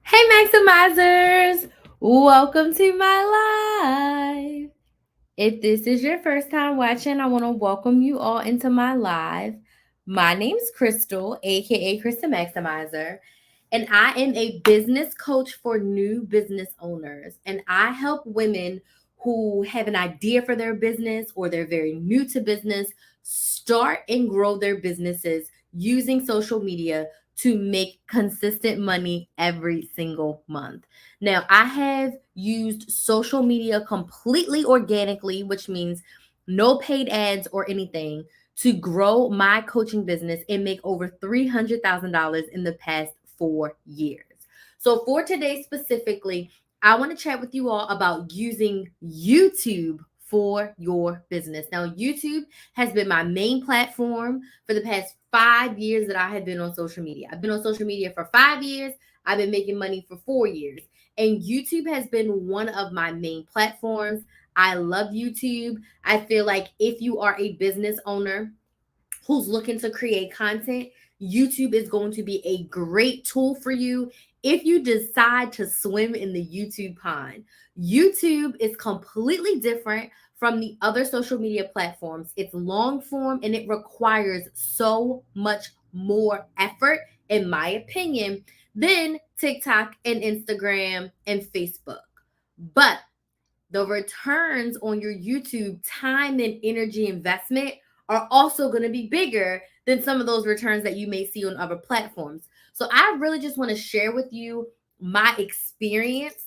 Hey Maximizers! Welcome to my live. If this is your first time watching, I want to welcome you all into my live. My name's Crystal, aka Krista Maximizer, and I am a business coach for new business owners. And I help women who have an idea for their business or they're very new to business start and grow their businesses using social media to make consistent money every single month. Now, I have used social media completely organically, which means no paid ads or anything, to grow my coaching business and make over $300,000 in the past 4 years. So, for today specifically, I want to chat with you all about using YouTube for your business. Now, YouTube has been my main platform for the past 5 years that I have been on social media. I've been on social media for 5 years. I've been making money for 4 years. And YouTube has been one of my main platforms. I love YouTube. I feel like if you are a business owner who's looking to create content, YouTube is going to be a great tool for you if you decide to swim in the YouTube pond. YouTube is completely different from the other social media platforms. It's long form and it requires so much more effort, in my opinion, than TikTok and Instagram and Facebook. But the returns on your YouTube time and energy investment are also going to be bigger than some of those returns that you may see on other platforms. So I really just want to share with you my experience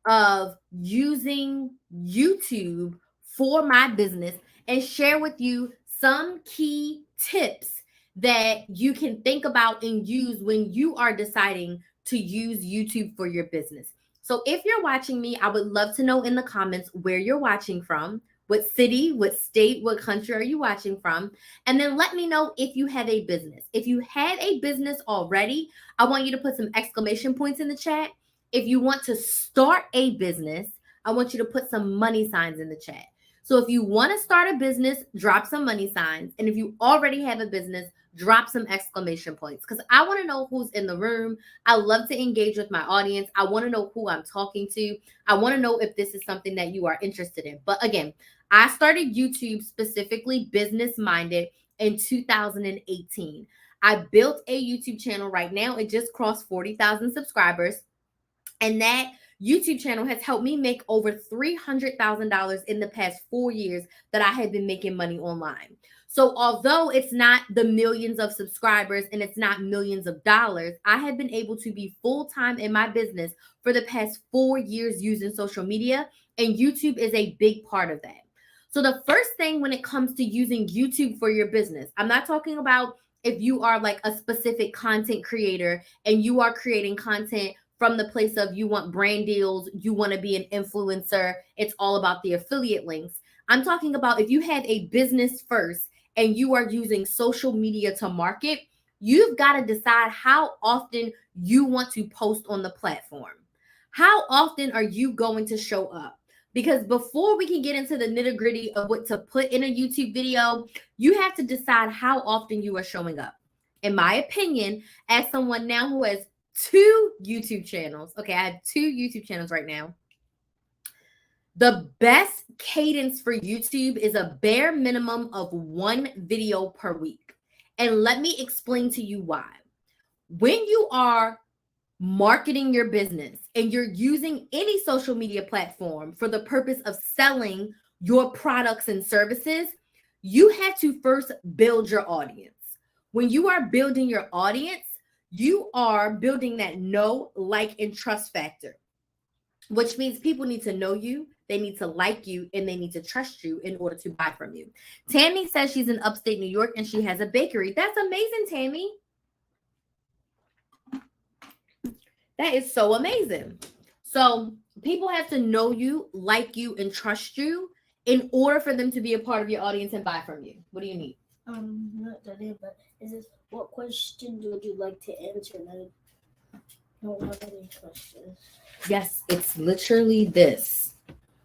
of using YouTube for my business and share with you some key tips that you can think about and use when you are deciding to use YouTube for your business. So if you're watching me, I would love to know in the comments where you're watching from, what city, what state, what country are you watching from? And then let me know if you have a business. If you had a business already, I want you to put some exclamation points in the chat. If you want to start a business, I want you to put some money signs in the chat. So if you want to start a business, drop some money signs. And if you already have a business, drop some exclamation points because I want to know who's in the room. I love to engage with my audience. I want to know who I'm talking to. I want to know if this is something that you are interested in. But again, I started YouTube specifically business minded in 2018. I built a YouTube channel right now. It just crossed 40,000 subscribers. And that YouTube channel has helped me make over $300,000 in the past 4 years that I have been making money online. So, although it's not the millions of subscribers and it's not millions of dollars, I have been able to be full time in my business for the past 4 years using social media, and YouTube is a big part of that. So, the first thing when it comes to using YouTube for your business, I'm not talking about if you are like a specific content creator and you are creating content from the place of you want brand deals, you want to be an influencer, it's all about the affiliate links. I'm talking about if you have a business first and you are using social media to market, you've got to decide how often you want to post on the platform. How often are you going to show up? Because before we can get into the nitty gritty of what to put in a YouTube video, you have to decide how often you are showing up. In my opinion, as someone now who has two YouTube channels. Okay, I have two YouTube channels right now. The best cadence for YouTube is a bare minimum of one video per week. And let me explain to you why. When you are marketing your business and you're using any social media platform for the purpose of selling your products and services, you have to first build your audience. When you are building your audience, you are building that know, like, and trust factor, which means people need to know you, they need to like you, and they need to trust you in order to buy from you. Tammy says she's in upstate New York and she has a bakery. That's amazing, Tammy. That is so amazing. So people have to know you, like you, and trust you in order for them to be a part of your audience and buy from you. What do you need? Not that it, but is this what question would you like to answer? I don't have any questions. Yes, it's literally this.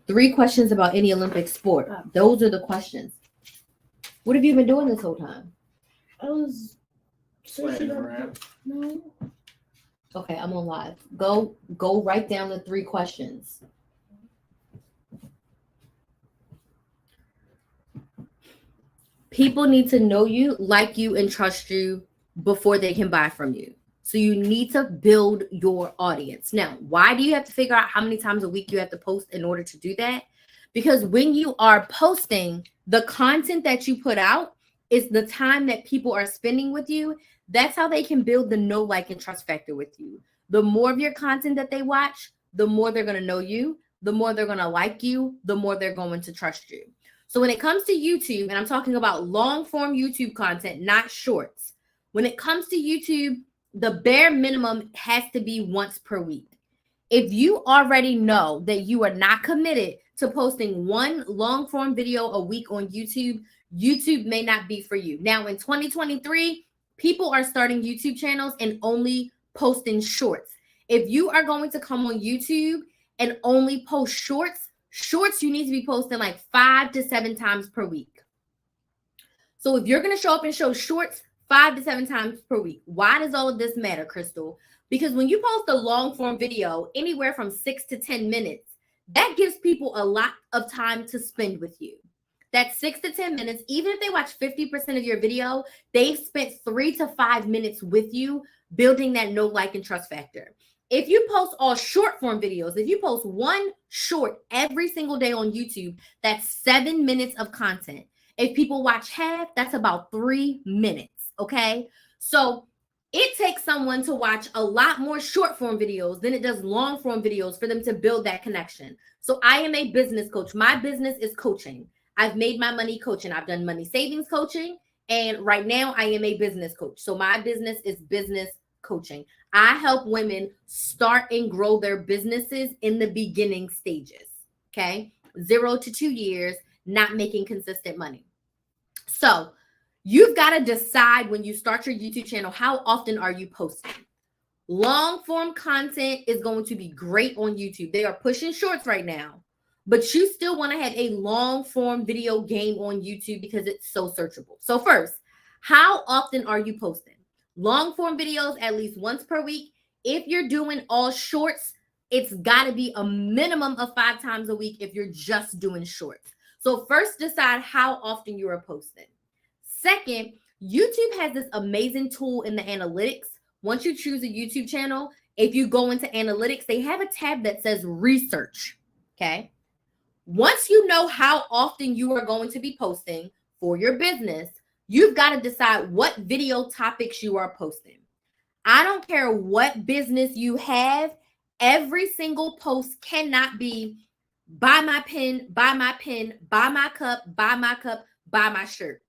3 questions about any Olympic sport. Those are the questions. What have you been doing this whole time? I was searching up. No. Okay, I'm on live. Go write down the 3 questions. People need to know you, like you, and trust you before they can buy from you. So you need to build your audience. Now, why do you have to figure out how many times a week you have to post in order to do that? Because when you are posting, the content that you put out is the time that people are spending with you. That's how they can build the know, like, and trust factor with you. The more of your content that they watch, the more they're going to know you, the more they're going to like you, the more they're going to trust you. So when it comes to YouTube, and I'm talking about long form YouTube content, not shorts. When it comes to YouTube, the bare minimum has to be once per week. If you already know that you are not committed to posting one long form video a week on YouTube, YouTube may not be for you. Now in 2023, people are starting YouTube channels and only posting shorts. If you are going to come on YouTube and only post shorts you need to be posting like 5 to 7 times per week. So if you're going to show up and show shorts 5 to 7 times per week, why does all of this matter, Crystal? Because when you post a long form video anywhere from 6 to 10 minutes, that gives people a lot of time to spend with you. That's 6 to 10 minutes. Even if they watch 50% of your video, they've spent 3 to 5 minutes with you building that know, like, and trust factor. If you post all short form videos, if you post one short every single day on YouTube, that's 7 minutes of content. If people watch half, that's about 3 minutes. Okay. So it takes someone to watch a lot more short form videos than it does long form videos for them to build that connection. So I am a business coach. My business is coaching. I've made my money coaching. I've done money savings coaching. And right now I am a business coach. So my business is business coaching. I help women start and grow their businesses in the beginning stages. Okay. 0 to 2 years, not making consistent money. So you've got to decide when you start your YouTube channel, how often are you posting? Long form content is going to be great on YouTube. They are pushing shorts right now, but you still want to have a long form video game on YouTube because it's so searchable. So first, how often are you posting? Long form videos at least once per week. If you're doing all shorts, it's got to be a minimum of 5 times a week if you're just doing shorts. So first, decide how often you are posting. Second, YouTube has this amazing tool in the analytics. Once you choose a YouTube channel, if you go into analytics, they have a tab that says research. Okay. Once you know how often you are going to be posting for your business, you've got to decide what video topics you are posting. I don't care what business you have, every single post cannot be buy my pen, buy my pen, buy my cup, buy my cup, buy my shirt.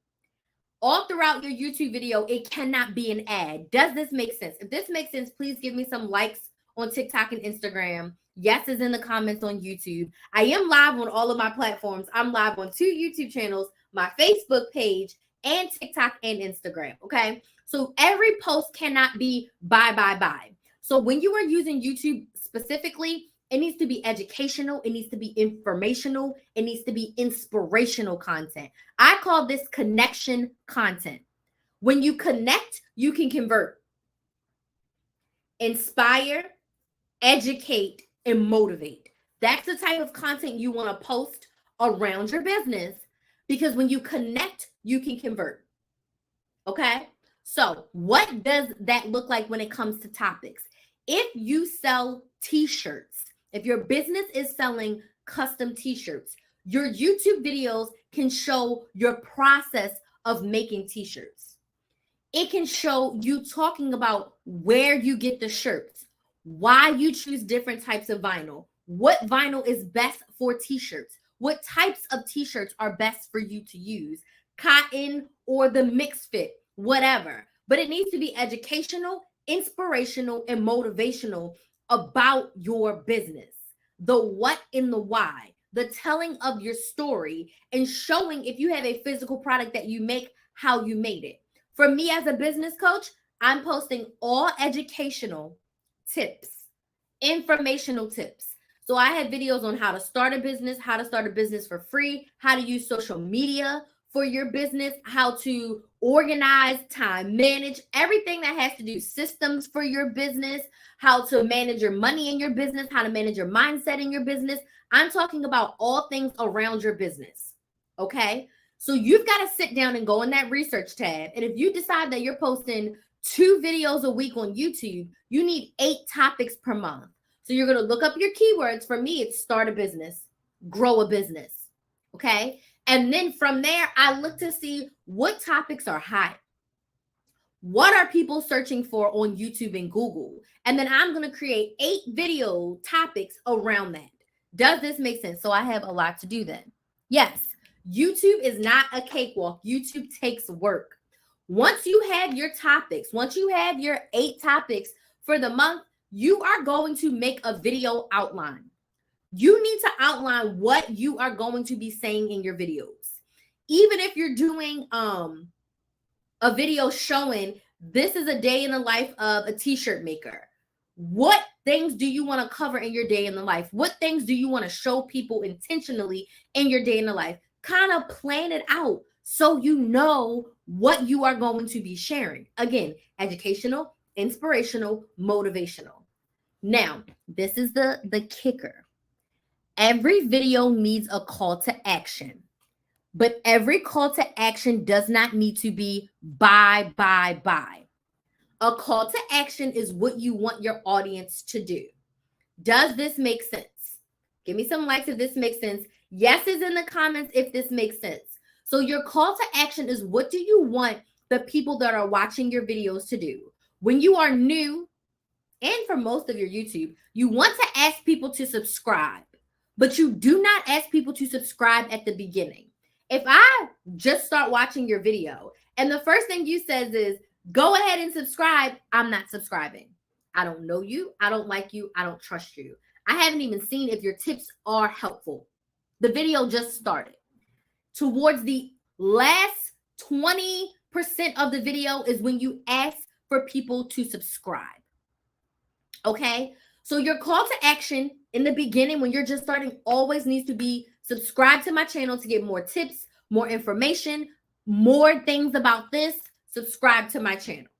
All throughout your YouTube video, it cannot be an ad. Does this make sense? If this makes sense, please give me some likes on TikTok and Instagram. Yes is in the comments on YouTube. I am live on all of my platforms. I'm live on 2 YouTube channels, my Facebook page, and TikTok and Instagram. Okay. So every post cannot be buy. So when you are using YouTube specifically, it needs to be educational. It needs to be informational. It needs to be inspirational content. I call this connection content. When you connect, you can convert, inspire, educate, and motivate. That's the type of content you want to post around your business because when you connect, you can convert. Okay? So, what does that look like when it comes to topics? If you sell t-shirts, if your business is selling custom t-shirts, your YouTube videos can show your process of making t-shirts. It can show you talking about where you get the shirts, why you choose different types of vinyl, what vinyl is best for t-shirts, what types of t-shirts are best for you to use, cotton or the mixed fit, whatever. But it needs to be educational, inspirational, and motivational about your business. The what and the why, the telling of your story, and showing if you have a physical product that you make, how you made it. For me as a business coach, I'm posting all educational tips, informational tips. So I have videos on how to start a business for free, how to use social media for your business, how to organize, time manage, everything that has to do systems for your business, how to manage your money in your business, how to manage your mindset in your business. I'm talking about all things around your business. Okay. So you've got to sit down and go in that research tab. And if you decide that you're posting 2 videos a week on YouTube, you need 8 topics per month. So you're going to look up your keywords. For me, it's start a business, grow a business. Okay. And then from there, I look to see what topics are hot. What are people searching for on YouTube and Google? And then I'm going to create 8 video topics around that. Does this make sense? So I have a lot to do then. Yes, YouTube is not a cakewalk. YouTube takes work. Once you have your topics, once you have your 8 topics for the month, you are going to make a video outline. You need to outline what you are going to be saying in your videos. Even if you're doing a video showing this is a day in the life of a t-shirt maker. What things do you want to cover in your day in the life? What things do you want to show people intentionally in your day in the life? Kind of plan it out so you know what you are going to be sharing. Again, educational, inspirational, motivational. Now, this is the kicker. Every video needs a call to action, but every call to action does not need to be buy. A call to action is what you want your audience to do. Does this make sense? Give me some likes if this makes sense. Yes is in the comments if this makes sense. So your call to action is what do you want the people that are watching your videos to do? When you are new, and for most of your YouTube, you want to ask people to subscribe, but you do not ask people to subscribe at the beginning. If I just start watching your video and the first thing you says is, go ahead and subscribe, I'm not subscribing. I don't know you. I don't like you. I don't trust you. I haven't even seen if your tips are helpful. The video just started. Towards the last 20% of the video is when you ask for people to subscribe. Okay? So your call to action in the beginning when you're just starting always needs to be subscribe to my channel to get more tips, more information, more things about this. Subscribe to my channel.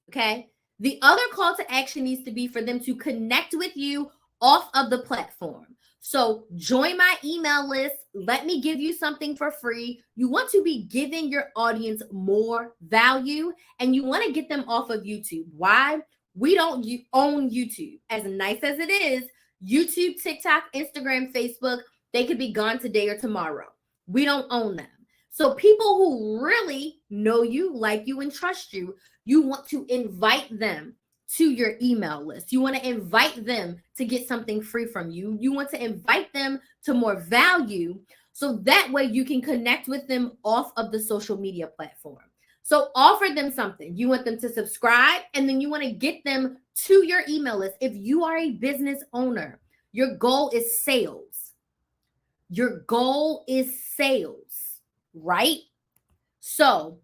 Okay? The other call to action needs to be for them to connect with you off of the platform. So join my email list. Let me give you something for free. You want to be giving your audience more value and you want to get them off of YouTube. Why? We don't own YouTube. As nice as it is, YouTube, TikTok, Instagram, Facebook, they could be gone today or tomorrow. We don't own them. So people who really know you, like you, and trust you, you want to invite them to your email list. You want to invite them to get something free from you. You want to invite them to more value so that way you can connect with them off of the social media platform. So offer them something. You want them to subscribe and then you want to get them to your email list. If you are a business owner, your goal is sales. Your goal is sales, right? So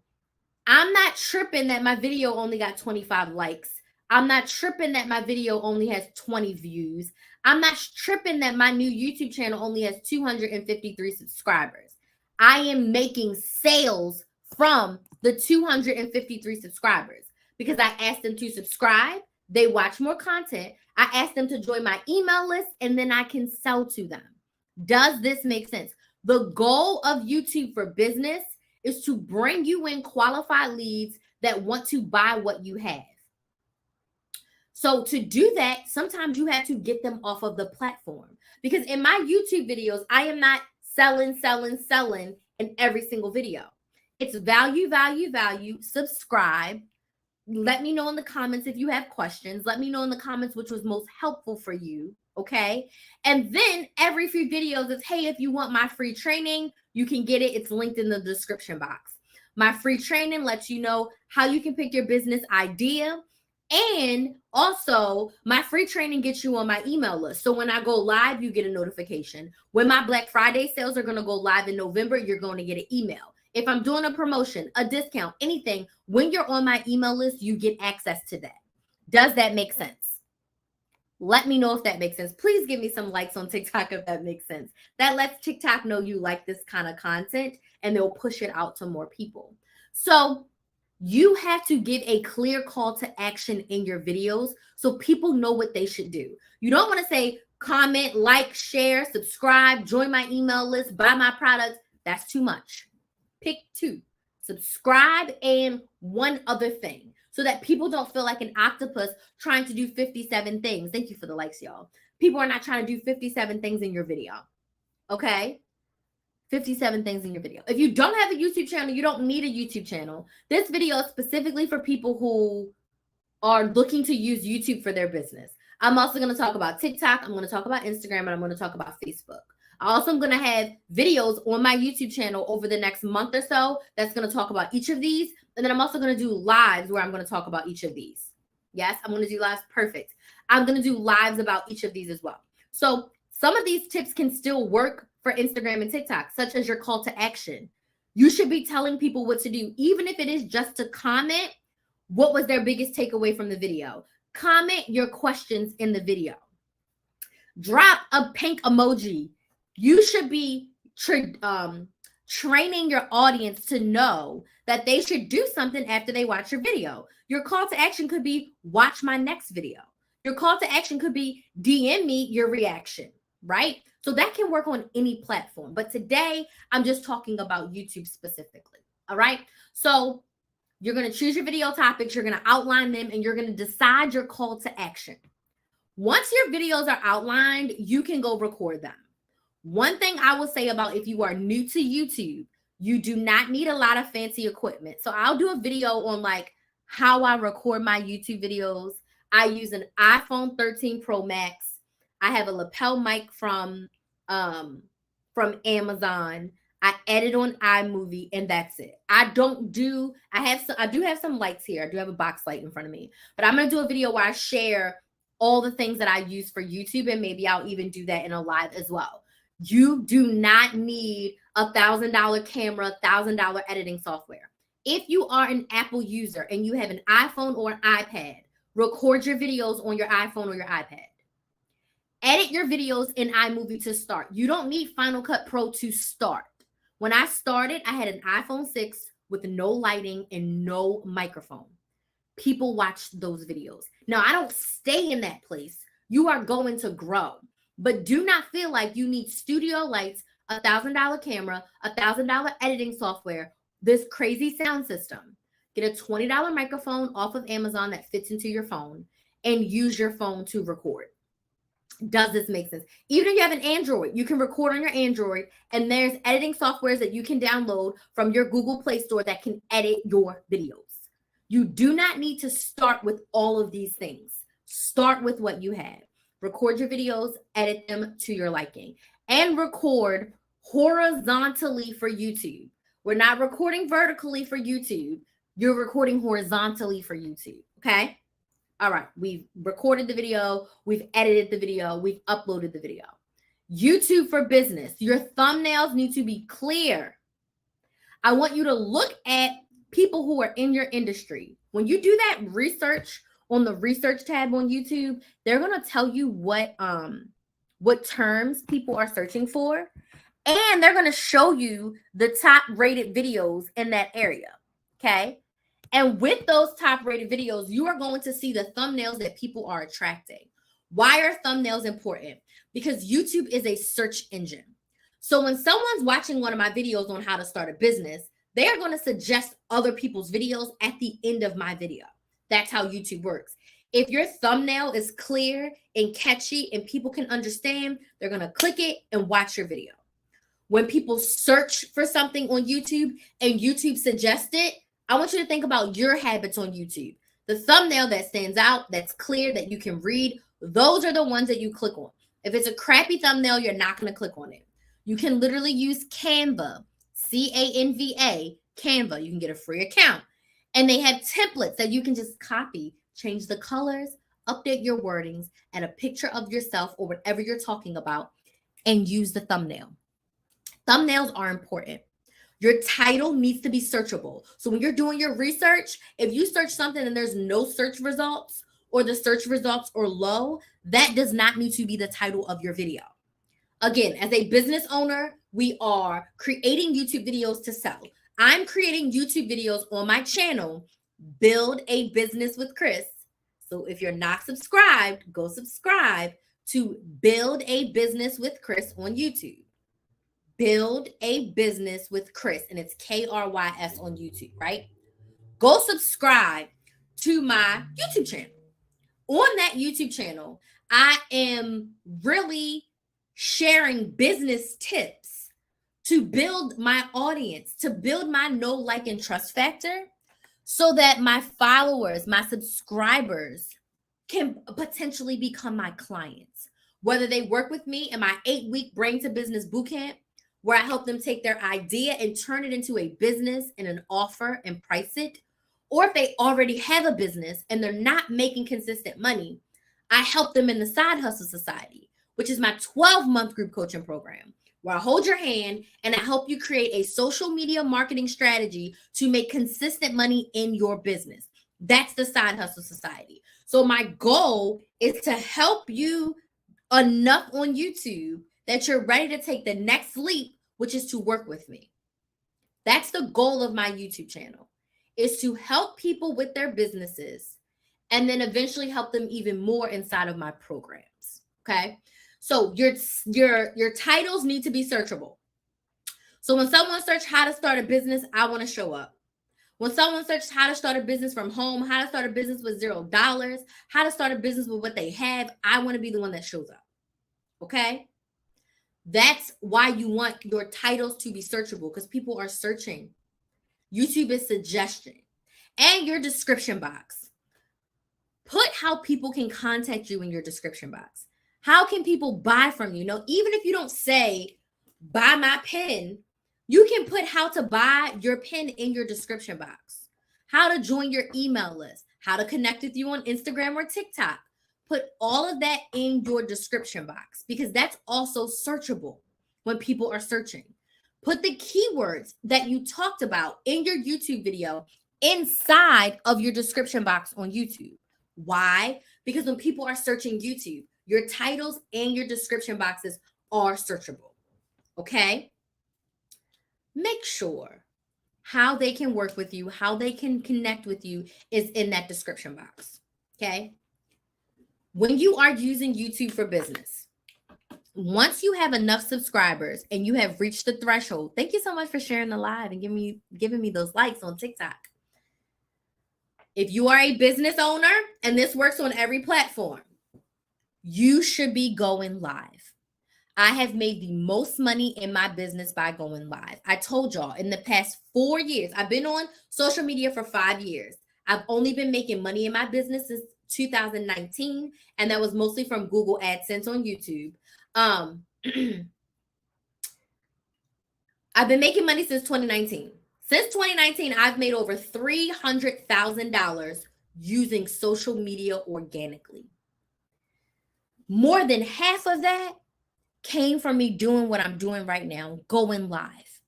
I'm not tripping that my video only got 25 likes. I'm not tripping that my video only has 20 views. I'm not tripping that my new YouTube channel only has 253 subscribers. I am making sales from the 253 subscribers because I asked them to subscribe. They watch more content. I asked them to join my email list and then I can sell to them. Does this make sense? The goal of YouTube for business is to bring you in qualified leads that want to buy what you have. So to do that, sometimes you have to get them off of the platform because in my YouTube videos, I am not selling in every single video. It's value, subscribe. Let me know in the comments if you have questions. Let me know in the comments which was most helpful for you, okay? And then every few videos is, hey, if you want my free training, you can get it. It's linked in the description box. My free training lets you know how you can pick your business idea. And also, my free training gets you on my email list. So when I go live, you get a notification. When my Black Friday sales are going to go live in November, you're going to get an email. If I'm doing a promotion, a discount, anything, when you're on my email list, you get access to that. Does that make sense? Let me know if that makes sense. Please give me some likes on TikTok if that makes sense. That lets TikTok know you like this kind of content and they'll push it out to more people. So you have to give a clear call to action in your videos so people know what they should do. You don't want to say comment, like, share, subscribe, join my email list, buy my products. That's too much. Pick two: subscribe and one other thing, so that people don't feel like an octopus trying to do 57 things. Thank you for the likes, y'all. People are not trying to do 57 things in your video. Okay? 57 things in your video. If you don't have a YouTube channel, you don't need a YouTube channel. This video is specifically for people who are looking to use YouTube for their business. I'm also going to talk about TikTok. I'm going to talk about Instagram, and I'm going to talk about Facebook. I also am going to have videos on my YouTube channel over the next month or so that's going to talk about each of these. And then I'm also going to do lives where I'm going to talk about each of these. Yes, I'm going to do lives. Perfect. I'm going to do lives about each of these as well. So some of these tips can still work for Instagram and TikTok, such as your call to action. You should be telling people what to do, even if it is just to comment what was their biggest takeaway from the video. Comment your questions in the video. Drop a pink emoji. You should be training your audience to know that they should do something after they watch your video. Your call to action could be watch my next video. Your call to action could be DM me your reaction, right? So that can work on any platform. But today, I'm just talking about YouTube specifically, all right? So you're going to choose your video topics, you're going to outline them, and you're going to decide your call to action. Once your videos are outlined, you can go record them. One thing I will say about if you are new to YouTube, you do not need a lot of fancy equipment. So I'll do a video on like how I record my YouTube videos. I use an iPhone 13 Pro Max. I have a lapel mic from Amazon. I edit on iMovie, and that's it. I do have some lights here. I do have a box light in front of me, but I'm going to do a video where I share all the things that I use for YouTube, and maybe I'll even do that in a live as well. You do not need $1,000 camera, $1,000 editing software. If you are an Apple user and you have an iPhone or an iPad, record your videos on your iPhone or your iPad. Edit your videos in iMovie to start. You don't need Final Cut Pro to start. When I started, I had an iPhone 6 with no lighting and no microphone. People watched those videos. Now, I don't stay in that place. You are going to grow. But do not feel like you need studio lights, $1,000 camera, $1,000 editing software, this crazy sound system. Get a $20 microphone off of Amazon that fits into your phone and use your phone to record. Does this make sense? Even if you have an Android, you can record on your Android, and there's editing softwares that you can download from your Google Play Store that can edit your videos. You do not need to start with all of these things. Start with what you have. Record your videos, edit them to your liking, and record horizontally for YouTube. We're not recording vertically for YouTube. You're recording horizontally for YouTube, okay? All right, we've recorded the video, we've edited the video, we've uploaded the video. YouTube for business. Your thumbnails need to be clear. I want you to look at people who are in your industry. When you do that research on the research tab on YouTube, they're going to tell you what terms people are searching for, and they're going to show you the top rated videos in that area, okay? And with those top rated videos, you are going to see the thumbnails that people are attracting. Why are thumbnails important? Because YouTube is a search engine. So when someone's watching one of my videos on how to start a business, they are going to suggest other people's videos at the end of my video. That's how YouTube works. If your thumbnail is clear and catchy and people can understand, they're going to click it and watch your video. When people search for something on YouTube and YouTube suggests it, I want you to think about your habits on YouTube. The thumbnail that stands out, that's clear, that you can read, those are the ones that you click on. If it's a crappy thumbnail, you're not going to click on it. You can literally use Canva, C-A-N-V-A, Canva. You can get a free account. And they have templates that you can just copy, change the colors, update your wordings, add a picture of yourself or whatever you're talking about, and use the thumbnail. Thumbnails are important. Your title needs to be searchable. So when you're doing your research, if you search something and there's no search results, or the search results are low, that does not need to be the title of your video. Again, as a business owner, we are creating YouTube videos to sell. I'm creating YouTube videos on my channel, Build a Business with Chris. So if you're not subscribed, go subscribe to Build a Business with Chris on YouTube. Build a Business with Chris, and it's Krys on YouTube, right? Go subscribe to my YouTube channel. On that YouTube channel, I am really sharing business tips to build my audience, to build my know, like, and trust factor so that my followers, my subscribers can potentially become my clients. Whether they work with me in my 8-week Brain to Business Bootcamp, where I help them take their idea and turn it into a business and an offer and price it, or if they already have a business and they're not making consistent money, I help them in the Side Hustle Society, which is my 12-month group coaching program, where I hold your hand and I help you create a social media marketing strategy to make consistent money in your business. That's the Side Hustle Society. So my goal is to help you enough on YouTube that you're ready to take the next leap, which is to work with me. That's the goal of my YouTube channel, is to help people with their businesses and then eventually help them even more inside of my programs. Okay. So your titles need to be searchable. So when someone searches how to start a business, I want to show up. When someone searches how to start a business from home, how to start a business with $0, how to start a business with what they have, I want to be the one that shows up. Okay. That's why you want your titles to be searchable, because people are searching. YouTube is suggestion. And your description box. Put how people can contact you in your description box. How can people buy from you? Now, even if you don't say, buy my pen, you can put how to buy your pen in your description box. How to join your email list. How to connect with you on Instagram or TikTok. Put all of that in your description box, because that's also searchable when people are searching. Put the keywords that you talked about in your YouTube video inside of your description box on YouTube. Why? Because when people are searching YouTube, your titles and your description boxes are searchable. Okay? Make sure how they can work with you, how they can connect with you is in that description box. Okay? When you are using YouTube for business, once you have enough subscribers and you have reached the threshold, thank you so much for sharing the live and giving me those likes on TikTok. If you are a business owner, and this works on every platform, you should be going live. I have made the most money in my business by going live. I told y'all in the past 4 years, I've been on social media for 5 years. I've only been making money in my business since 2019, and that was mostly from Google AdSense on YouTube. I've been making money since 2019. Since 2019, I've made over $300,000 using social media organically. More than half of that came from me doing what I'm doing right now, going live.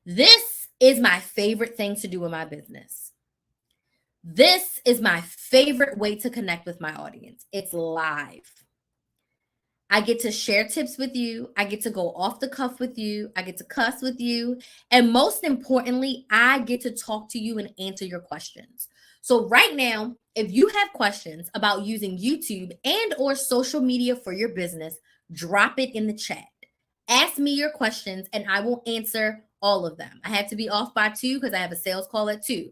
This is my favorite thing to do in my business. This is my favorite way to connect with my audience. It's live. I get to share tips with you. I get to go off the cuff with you. I get to cuss with you. And most importantly, I get to talk to you and answer your questions. So right now, if you have questions about using YouTube and or social media for your business, drop it in the chat. Ask me your questions and I will answer all of them. I have to be off by 2 because I have a sales call at 2.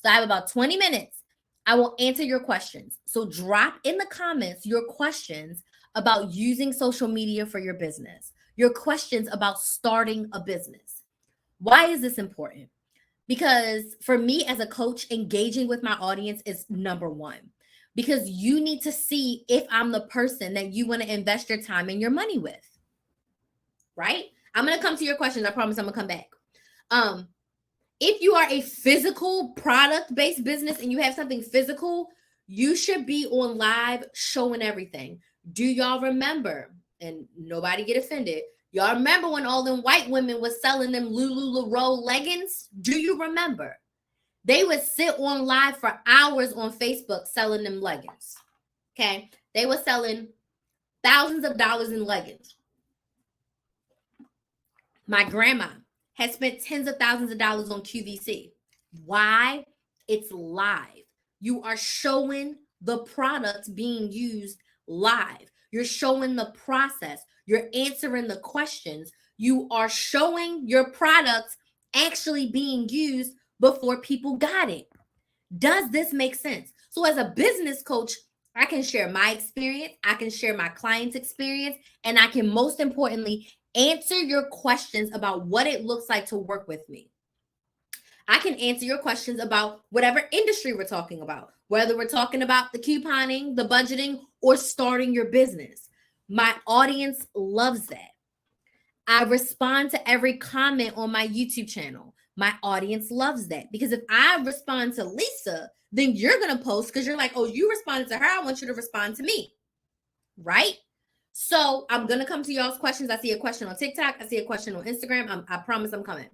So I have about 20 minutes. I will answer your questions. So drop in the comments your questions about using social media for your business, your questions about starting a business. Why is this important? Because for me as a coach, engaging with my audience is number one, because you need to see if I'm the person that you want to invest your time and your money with, right? I'm going to come to your questions. I promise I'm going to come back. If you are a physical product-based business and you have something physical, you should be on live showing everything. Do y'all remember, and nobody get offended, y'all remember when all them white women was selling them LuLaRoe leggings? Do you remember? They would sit on live for hours on Facebook selling them leggings. Okay. They were selling thousands of dollars in leggings. My grandma has spent tens of thousands of dollars on QVC. Why? It's live. You are showing the product being used live. You're showing the process. You're answering the questions. You are showing your product actually being used before people got it. Does this make sense? So as a business coach, I can share my experience, I can share my client's experience, and I can most importantly answer your questions about what it looks like to work with me. I can answer your questions about whatever industry we're talking about, whether we're talking about the couponing, the budgeting, or starting your business. My audience loves that. I respond to every comment on my YouTube channel. My audience loves that because if I respond to Lisa, then you're going to post because you're like, oh, you responded to her. I want you to respond to me. Right? So I'm going to come to y'all's questions. I see a question on TikTok. I see a question on Instagram. I promise I'm coming.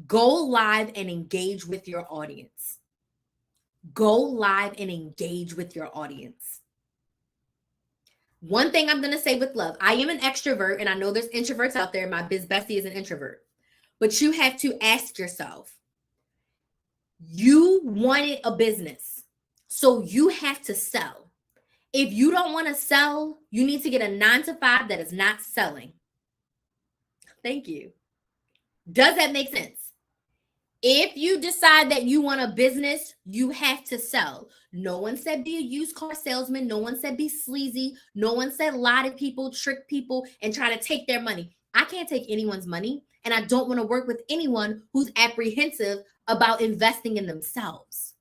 Go live and engage with your audience. Go live and engage with your audience. One thing I'm going to say with love, I am an extrovert, and I know there's introverts out there. My biz bestie is an introvert. But you have to ask yourself, you wanted a business, so you have to sell. If you don't want to sell, you need to get a 9-to-5 that is not selling. Thank you. Does that make sense? If you decide that you want a business, you have to sell. No one said be a used car salesman. No one said be sleazy. No one said lie to people, trick people, and try to take their money. I can't take anyone's money, and I don't want to work with anyone who's apprehensive about investing in themselves.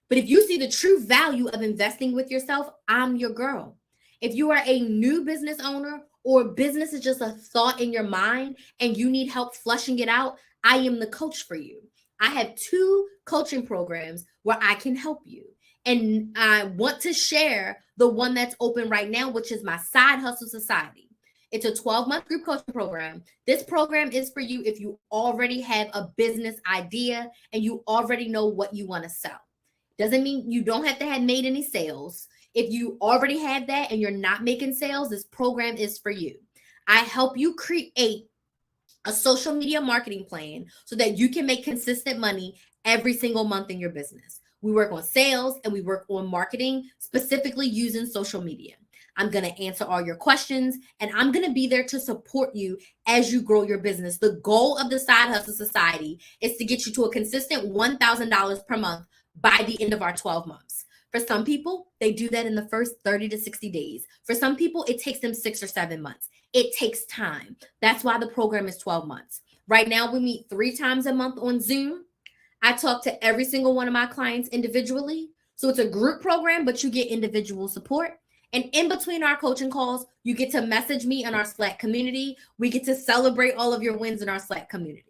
But if you see the true value of investing with yourself, I'm your girl. If you are a new business owner or business is just a thought in your mind and you need help flushing it out, I am the coach for you. I have 2 coaching programs where I can help you. And I want to share the one that's open right now, which is my Side Hustle Society. It's a 12-month group coaching program. This program is for you if you already have a business idea and you already know what you want to sell. Doesn't mean you don't have to have made any sales. If you already have that and you're not making sales, this program is for you. I help you create a social media marketing plan so that you can make consistent money every single month in your business. We work on sales and we work on marketing, specifically using social media. I'm going to answer all your questions and I'm going to be there to support you as you grow your business. The goal of the Side Hustle Society is to get you to a consistent $1,000 per month by the end of our 12 months. For some people, they do that in the first 30 to 60 days. For some people, it takes them 6 or 7 months. It takes time. That's why the program is 12 months. Right now, we meet 3 times a month on Zoom. I talk to every single one of my clients individually. So it's a group program, but you get individual support. And in between our coaching calls, you get to message me in our Slack community. We get to celebrate all of your wins in our Slack community.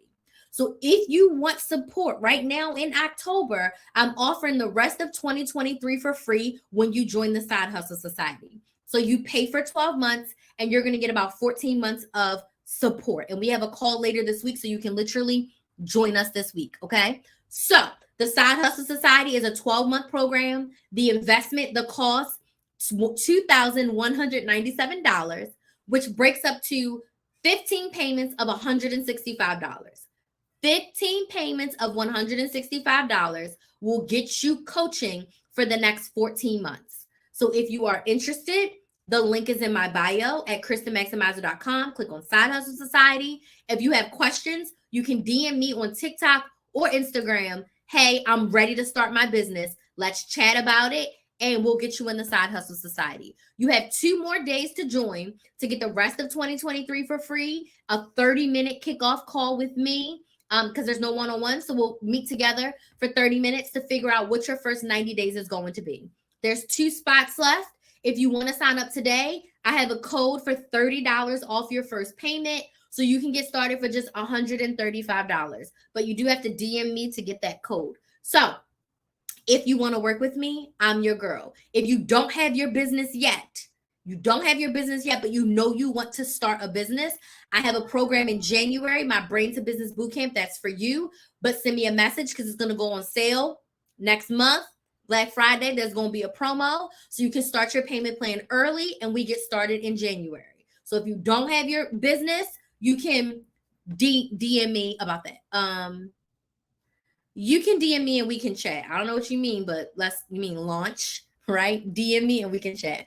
So if you want support right now in October, I'm offering the rest of 2023 for free when you join the Side Hustle Society. So you pay for 12 months and you're going to get about 14 months of support. And we have a call later this week, so you can literally join us this week. Okay. So the Side Hustle Society is a 12-month program. The investment, the cost, $2,197, which breaks up to 15 payments of $165. 15 payments of $165 will get you coaching for the next 14 months. So if you are interested, the link is in my bio at KristenMaximizer.com. Click on Side Hustle Society. If you have questions, you can DM me on TikTok or Instagram. Hey, I'm ready to start my business. Let's chat about it and we'll get you in the Side Hustle Society. You have 2 more days to join to get the rest of 2023 for free, a 30-minute kickoff call with me. Because there's no one-on-one. So we'll meet together for 30 minutes to figure out what your first 90 days is going to be. There's 2 spots left. If you want to sign up today, I have a code for $30 off your first payment. So you can get started for just $135. But you do have to DM me to get that code. So if you want to work with me, I'm your girl. If you don't have your business yet, you don't have your business yet, but you know you want to start a business, I have a program in January, my Brain to Business Bootcamp. That's for you. But send me a message because it's going to go on sale next month. Black Friday, there's going to be a promo. So you can start your payment plan early and we get started in January. So if you don't have your business, you can DM me about that. You can DM me and we can chat. I don't know what you mean, but you mean launch, right? DM me and we can chat.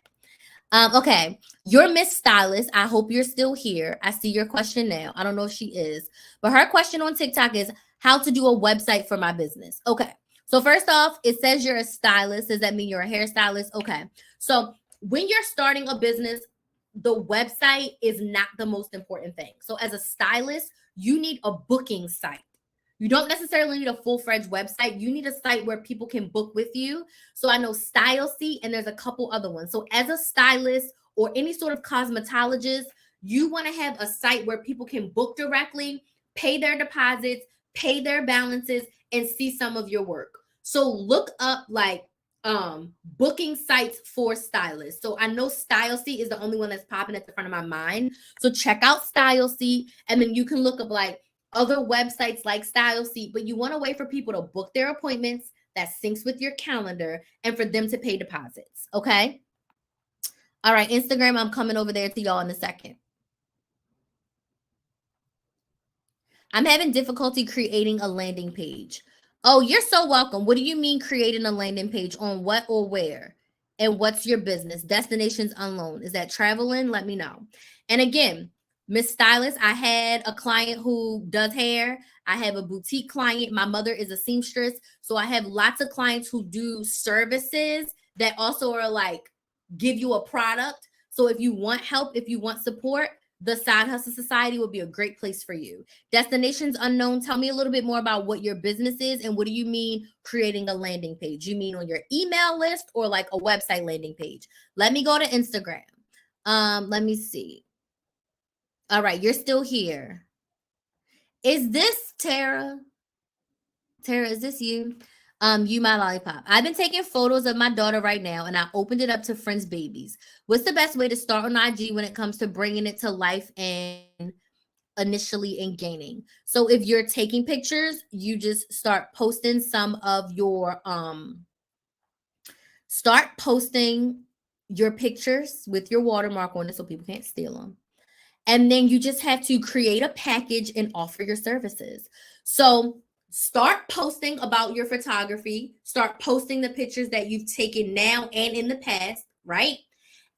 Okay, you're Miss Stylist. I hope you're still here. I see your question now. I don't know if she is, but her question on TikTok is how to do a website for my business. Okay, so first off, it says you're a stylist. Does that mean you're a hairstylist? Okay, so when you're starting a business, the website is not the most important thing. So as a stylist, you need a booking site. You don't necessarily need a full-fledged website. You need a site where people can book with you. So I know StyleSeat, and there's a couple other ones. So as a stylist or any sort of cosmetologist, you want to have a site where people can book directly, pay their deposits, pay their balances, and see some of your work. So look up like booking sites for stylists. So I know StyleSeat is the only one that's popping at the front of my mind. So check out StyleSeat, and then you can look up like other websites like StyleSeat, but you want to wait for people to book their appointments that syncs with your calendar and for them to pay deposits. Okay. All right. Instagram, I'm coming over there to y'all in a second. I'm having difficulty creating a landing page. Oh, you're so welcome. What do you mean creating a landing page on what or where? And what's your business? Destinations unknown. Is that traveling? Let me know. And again, Miss Stylist, I had a client who does hair. I have a boutique client. My mother is a seamstress. So I have lots of clients who do services that also are like give you a product. So if you want help, if you want support, the Side Hustle Society would be a great place for you. Destinations unknown. Tell me a little bit more about what your business is and what do you mean creating a landing page? You mean on your email list or like a website landing page? Let me go to Instagram. Let me see. All right, you're still here. Is this Tara? Tara, is this you? You my lollipop. I've been taking photos of my daughter right now, and I opened it up to friends' babies. What's the best way to start on IG when it comes to bringing it to life and initially in gaining? So if you're taking pictures, you just start posting some of your start posting your pictures with your watermark on it so people can't steal them. And then you just have to create a package and offer your services. So start posting about your photography, start posting the pictures that you've taken now and in the past, right?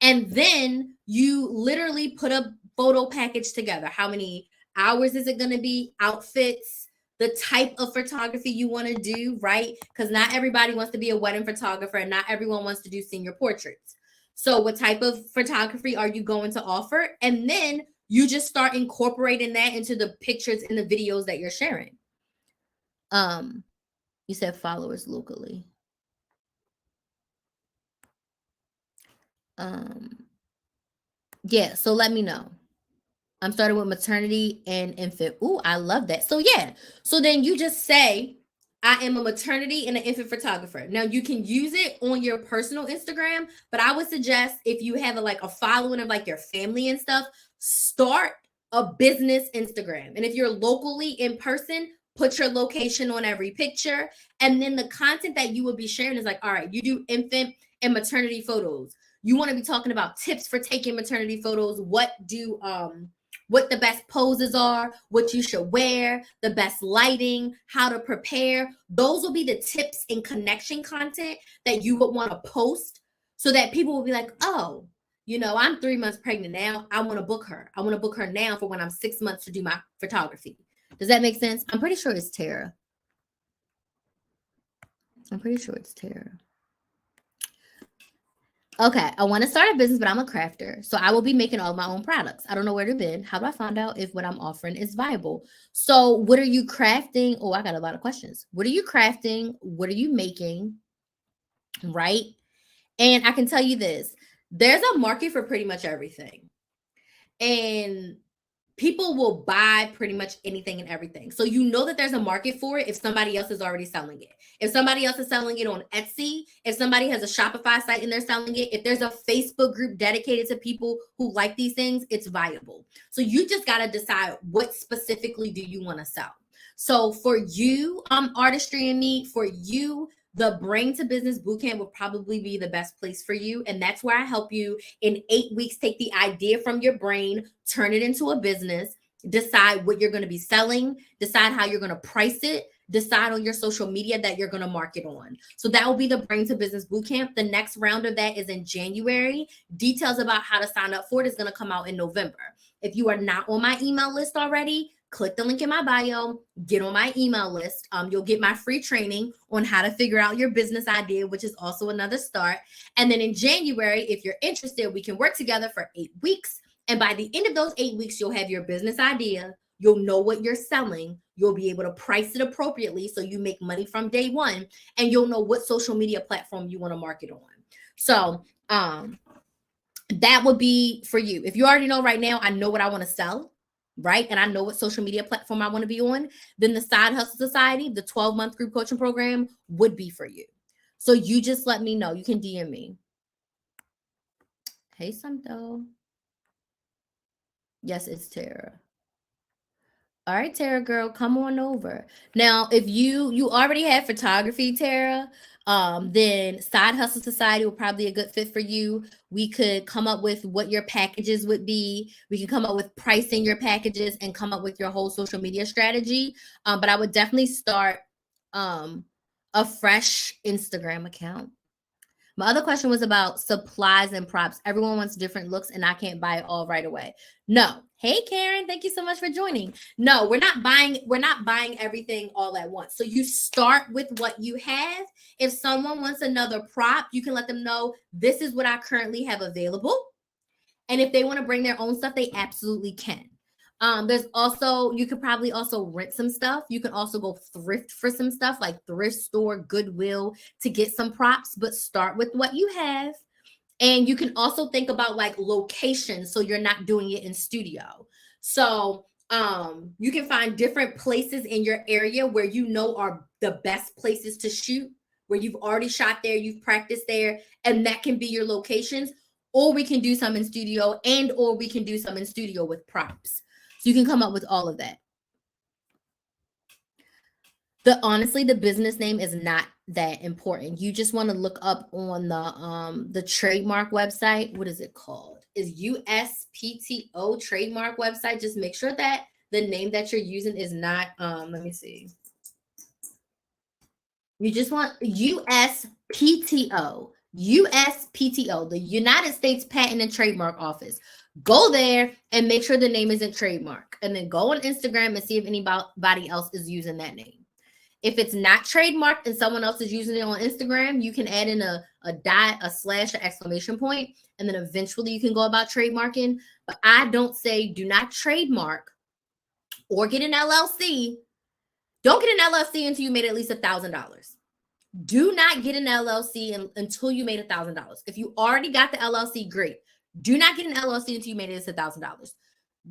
And then you literally put a photo package together. How many hours is it going to be? Outfits, the type of photography you want to do, right? Because not everybody wants to be a wedding photographer and not everyone wants to do senior portraits. So what type of photography are you going to offer? And then you just start incorporating that into the pictures and the videos that you're sharing. You said followers locally. Yeah, so let me know. I'm starting with maternity and infant. Ooh, I love that. So yeah, so then you just say, I am a maternity and an infant photographer. Now you can use it on your personal Instagram, but I would suggest if you have a following of like your family and stuff, start a business Instagram. And if you're locally in person, put your location on every picture. And then the content that you would be sharing is like, all right, you do infant and maternity photos. You want to be talking about tips for taking maternity photos. What the best poses are, what you should wear, the best lighting, how to prepare. Those will be the tips and connection content that you would want to post so that people will be like, oh, I'm 3 months pregnant now. I want to book her. I want to book her now for when I'm 6 months to do my photography. Does that make sense? I'm pretty sure it's Tara. Okay, I want to start a business, but I'm a crafter. So I will be making all my own products. I don't know where to begin. How do I find out if what I'm offering is viable? So what are you crafting? Oh, I got a lot of questions. What are you crafting? What are you making? Right? And I can tell you this, there's a market for pretty much everything. And people will buy pretty much anything and everything. So you know that there's a market for it if somebody else is already selling it. If somebody else is selling it on Etsy, if somebody has a Shopify site and they're selling it, if there's a Facebook group dedicated to people who like these things, it's viable. So you just got to decide what specifically do you want to sell. So for you, Artistry and Me, for you, the Brain to Business Bootcamp will probably be the best place for you. And that's where I help you in 8 weeks take the idea from your brain, turn it into a business, decide what you're going to be selling, decide how you're going to price it, decide on your social media that you're going to market on. So that will be the Brain to Business Bootcamp. The next round of that is in January. Details about how to sign up for it is going to come out in November. If you are not on my email list already, click the link in my bio, get on my email list. You'll get my free training on how to figure out your business idea, which is also another start. And then in January, if you're interested, we can work together for 8 weeks. And by the end of those 8 weeks, you'll have your business idea. You'll know what you're selling. You'll be able to price it appropriately so you make money from day one. And you'll know what social media platform you want to market on. So that would be for you. If you already know right now, I know what I want to sell, right? And I know what social media platform I want to be on, then the Side Hustle Society, the 12-month group coaching program would be for you. So you just let me know. You can DM me. Hey, Santo. Yes, it's Tara. All right, Tara girl, come on over. Now, if you already have photography, Tara, then Side Hustle Society will probably be a good fit for you. We could come up with what your packages would be. We can come up with pricing your packages and come up with your whole social media strategy. But I would definitely start a fresh Instagram account. My other question was about supplies and props. Everyone wants different looks and I can't buy it all right away. No. Hey Karen, thank you so much for joining. No, we're not buying everything all at once. So you start with what you have. If someone wants another prop, you can let them know this is what I currently have available. And if they want to bring their own stuff, they absolutely can. There's also, you could probably also rent some stuff. You can also go thrift for some stuff like thrift store, Goodwill to get some props, but start with what you have. And you can also think about like locations so you're not doing it in studio. So you can find different places in your area where you know are the best places to shoot, where you've already shot there, you've practiced there, and that can be your locations. Or we can do some in studio or we can do some in studio with props. So you can come up with all of that. Honestly, the business name is not that important. You just want to look up on the trademark website. What is it called? Is USPTO trademark website. Just make sure that the name that you're using is not, let me see. You just want USPTO. USPTO, the United States Patent and Trademark Office. Go there and make sure the name isn't trademark. And then go on Instagram and see if anybody else is using that name. If it's not trademarked and someone else is using it on Instagram, you can add in a dot, a slash, an exclamation point, and then eventually you can go about trademarking. But I don't say do not trademark or get an LLC. Don't get an LLC until you made at least $1,000. Do not get an LLC until you made $1,000. If you already got the LLC, great. Do not get an LLC until you made it $1,000.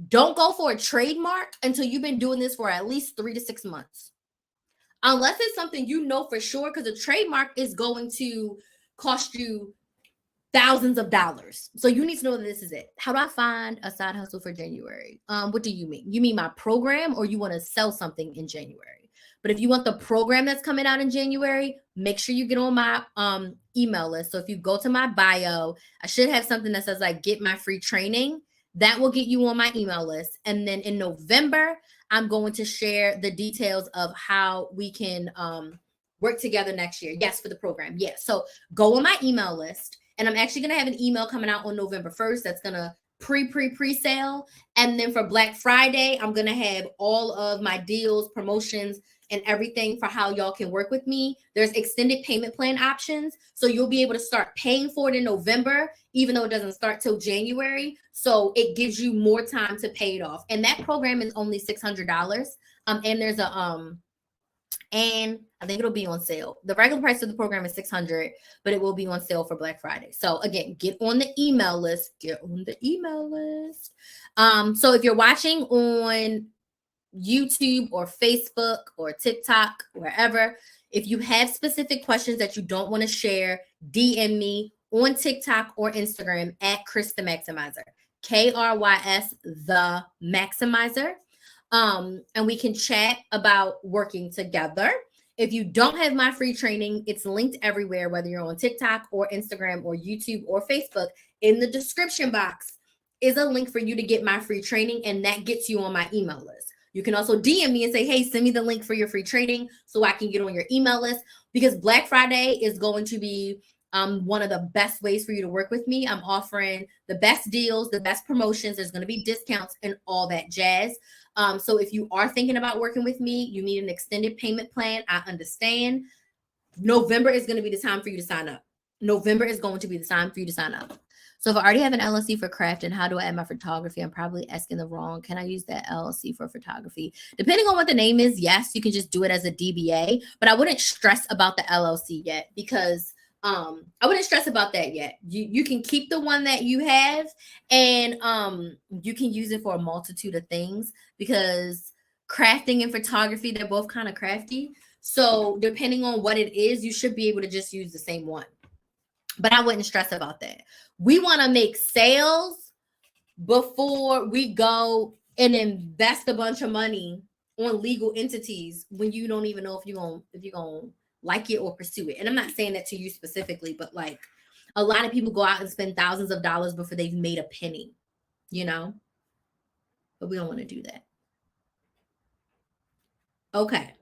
Don't go for a trademark until you've been doing this for at least 3 to 6 months. Unless it's something you know for sure, because a trademark is going to cost you thousands of dollars. So you need to know that this is it. How do I find a side hustle for January? What do you mean? You mean my program, or you want to sell something in January? But if you want the program that's coming out in January, make sure you get on my email list. So if you go to my bio, I should have something that says like get my free training. That will get you on my email list. And then in November, I'm going to share the details of how we can work together next year. Yes, for the program. Yes. So go on my email list. And I'm actually going to have an email coming out on November 1st that's going to pre-sale. And then for Black Friday, I'm going to have all of my deals, promotions, and everything for how y'all can work with me. There's extended payment plan options. So you'll be able to start paying for it in November, even though it doesn't start till January. So it gives you more time to pay it off. And that program is only $600. And there's And I think it'll be on sale. The regular price of the program is $600, but it will be on sale for Black Friday. So again, get on the email list. Get on the email list. So if you're watching on YouTube or Facebook or TikTok, wherever, if you have specific questions that you don't want to share, DM me on TikTok or Instagram at Chris the Maximizer. KRYS the Maximizer. And we can chat about working together. If you don't have my free training, it's linked everywhere, whether you're on TikTok or Instagram or YouTube or Facebook. In the description box is a link for you to get my free training, and that gets you on my email list. You can also DM me and say, hey, send me the link for your free training so I can get on your email list, because Black Friday is going to be one of the best ways for you to work with me. I'm offering the best deals, the best promotions. There's going to be discounts and all that jazz. So if you are thinking about working with me, you need an extended payment plan, I understand. November is going to be the time for you to sign up. November is going to be the time for you to sign up. So if I already have an LLC for crafting, how do I add my photography? I'm probably asking the wrong. Can I use that LLC for photography? Depending on what the name is, yes, you can just do it as a DBA, but I wouldn't stress about the LLC yet, because I wouldn't stress about that yet. You can keep the one that you have, and you can use it for a multitude of things, because crafting and photography, they're both kind of crafty. So depending on what it is, you should be able to just use the same one. But I wouldn't stress about that. We want to make sales before we go and invest a bunch of money on legal entities when you don't even know if you're gonna like it or pursue it. And I'm not saying that to you specifically, but like, a lot of people go out and spend thousands of dollars before they've made a penny, you know? But we don't want to do that. Okay.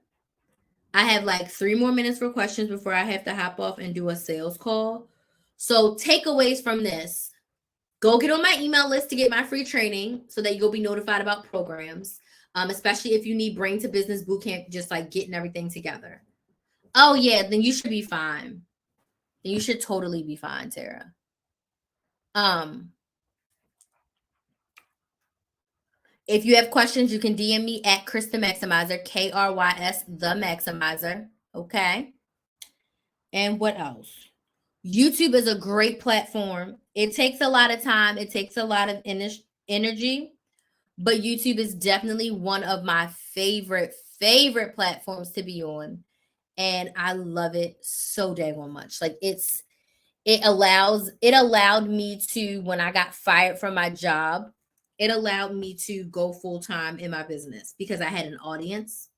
I have like 3 more minutes for questions before I have to hop off and do a sales call. So takeaways from this: go get on my email list to get my free training so that you'll be notified about programs, especially if you need Brain to Business Bootcamp, just like getting everything together. Oh yeah, then you should be fine. Then you should totally be fine, Tara. If you have questions, you can DM me at Chris the Maximizer, KRYS the Maximizer. Okay. And what else? YouTube is a great platform. It takes a lot of time. It takes a lot of energy, but YouTube is definitely one of my favorite platforms to be on. And I love it so daggone much. Like, it allowed me to, when I got fired from my job, it allowed me to go full-time in my business because I had an audience,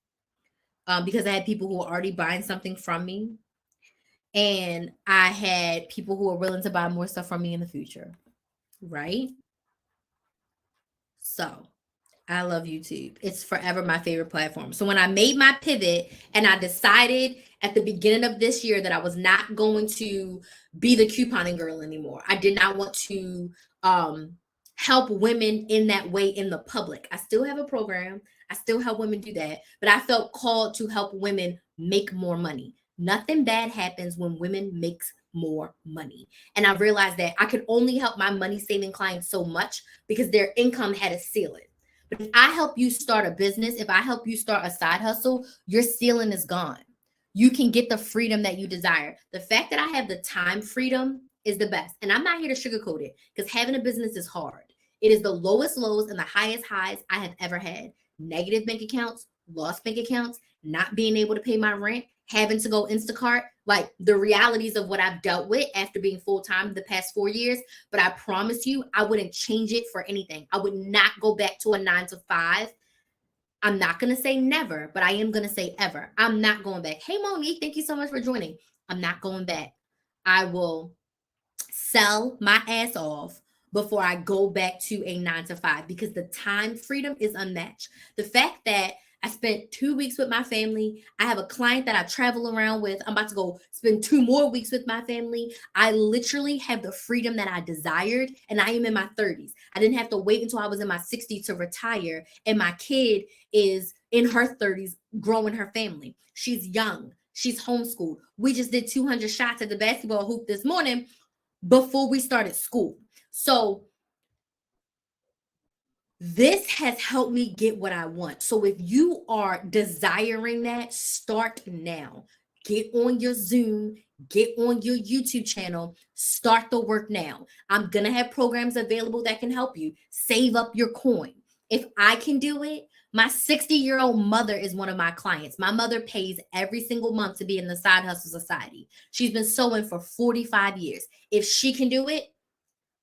because I had people who were already buying something from me, and I had people who were willing to buy more stuff from me in the future, right? So I love YouTube. It's forever my favorite platform. So when I made my pivot and I decided at the beginning of this year that I was not going to be the couponing girl anymore, I did not want to help women in that way in the public. I still have a program. I still help women do that, but I felt called to help women make more money. Nothing bad happens when women makes more money. And I realized that I could only help my money saving clients so much because their income had a ceiling. But if I help you start a business, if I help you start a side hustle, your ceiling is gone. You can get the freedom that you desire. The fact that I have the time freedom is the best. And I'm not here to sugarcoat it, because having a business is hard. It is the lowest lows and the highest highs I have ever had. Negative bank accounts, lost bank accounts, not being able to pay my rent, having to go Instacart, like the realities of what I've dealt with after being full-time the past 4 years. But I promise you, I wouldn't change it for anything. I would not go back to a 9 to 5. I'm not going to say never, but I am going to say ever. I'm not going back. Hey, Monique, thank you so much for joining. I'm not going back. I will sell my ass off before I go back to a 9 to 5, because the time freedom is unmatched. The fact that I spent 2 weeks with my family. I have a client that I travel around with. I'm about to go spend 2 more weeks with my family. I literally have the freedom that I desired, and I am in my 30s. I didn't have to wait until I was in my 60s to retire, and my kid is in her 30s growing her family. She's young. She's homeschooled. We just did 200 shots at the basketball hoop this morning before we started school. So This has helped me get what I want. So if you are desiring that, start now. Get on your Zoom, get on your YouTube channel, start the work now. I'm going to have programs available that can help you save up your coin. If I can do it, my 60-year-old mother is one of my clients. My mother pays every single month to be in the Side Hustle Society. She's been sewing for 45 years. If she can do it,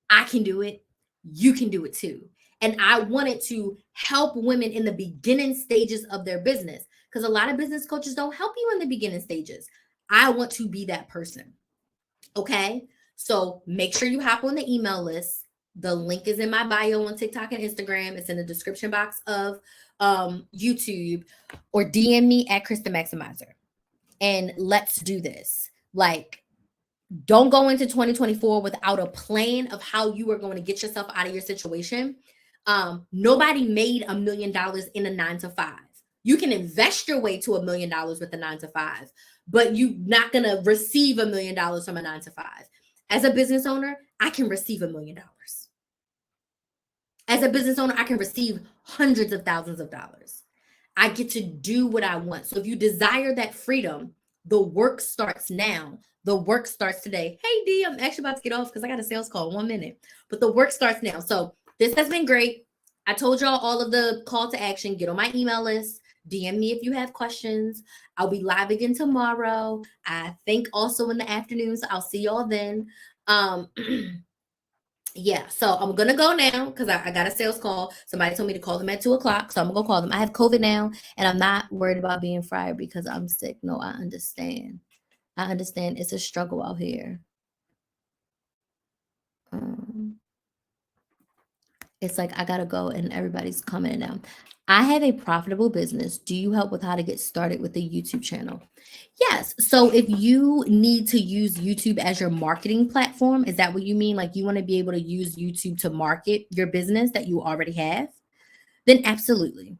I can do it. You can do it too. And I wanted to help women in the beginning stages of their business, because a lot of business coaches don't help you in the beginning stages. I want to be that person. Okay. So make sure you hop on the email list. The link is in my bio on TikTok and Instagram. It's in the description box of YouTube, or DM me at Krista Maximizer. And let's do this. Like, don't go into 2024 without a plan of how you are going to get yourself out of your situation. Nobody made $1 million in a 9-to-5. You can invest your way to $1 million with a 9-to-5, but you're not going to receive $1 million from a 9-to-5. As a business owner, I can receive $1 million. As a business owner, I can receive hundreds of thousands of dollars. I get to do what I want. So if you desire that freedom, the work starts now. The work starts today. Hey, D, I'm actually about to get off because I got a sales call in 1 minute. But the work starts now. So this has been great. I told y'all all of the call to action. Get on my email list. DM me if you have questions. I'll be live again tomorrow. I think also in the afternoon. So I'll see y'all then. Yeah, so I'm gonna go now because I got a sales call. Somebody told me to call them at 2:00, so I'm gonna go call them. I have COVID now, and I'm not worried about being fired because I'm sick. No, I understand. I understand it's a struggle out here. It's like I gotta go, and everybody's coming now. I have a profitable business. Do you help with how to get started with a YouTube channel? Yes. So if you need to use YouTube as your marketing platform, is that what you mean? Like you want to be able to use YouTube to market your business that you already have? Then absolutely.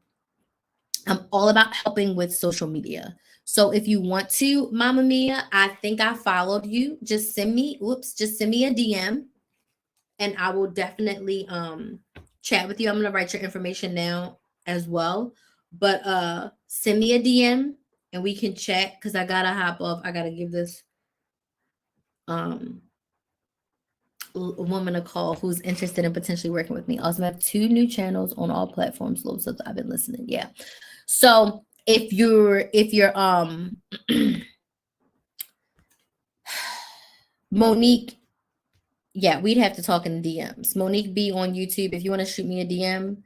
I'm all about helping with social media. So if you want to, Mama Mia, I think I followed you. Just send me a DM, and I will definitely chat with you. I'm gonna write your information now as well. But send me a DM and we can chat because I gotta hop off. I gotta give this woman a call who's interested in potentially working with me. Also, I have 2 new channels on all platforms. So I've been listening. Yeah. So if you're Monique, yeah, we'd have to talk in the DMs. Monique B on YouTube. If you want to shoot me a DM,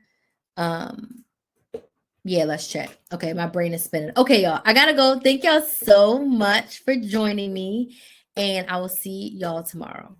yeah, let's chat. Okay, my brain is spinning. Okay, y'all, I gotta go. Thank y'all so much for joining me, and I will see y'all tomorrow.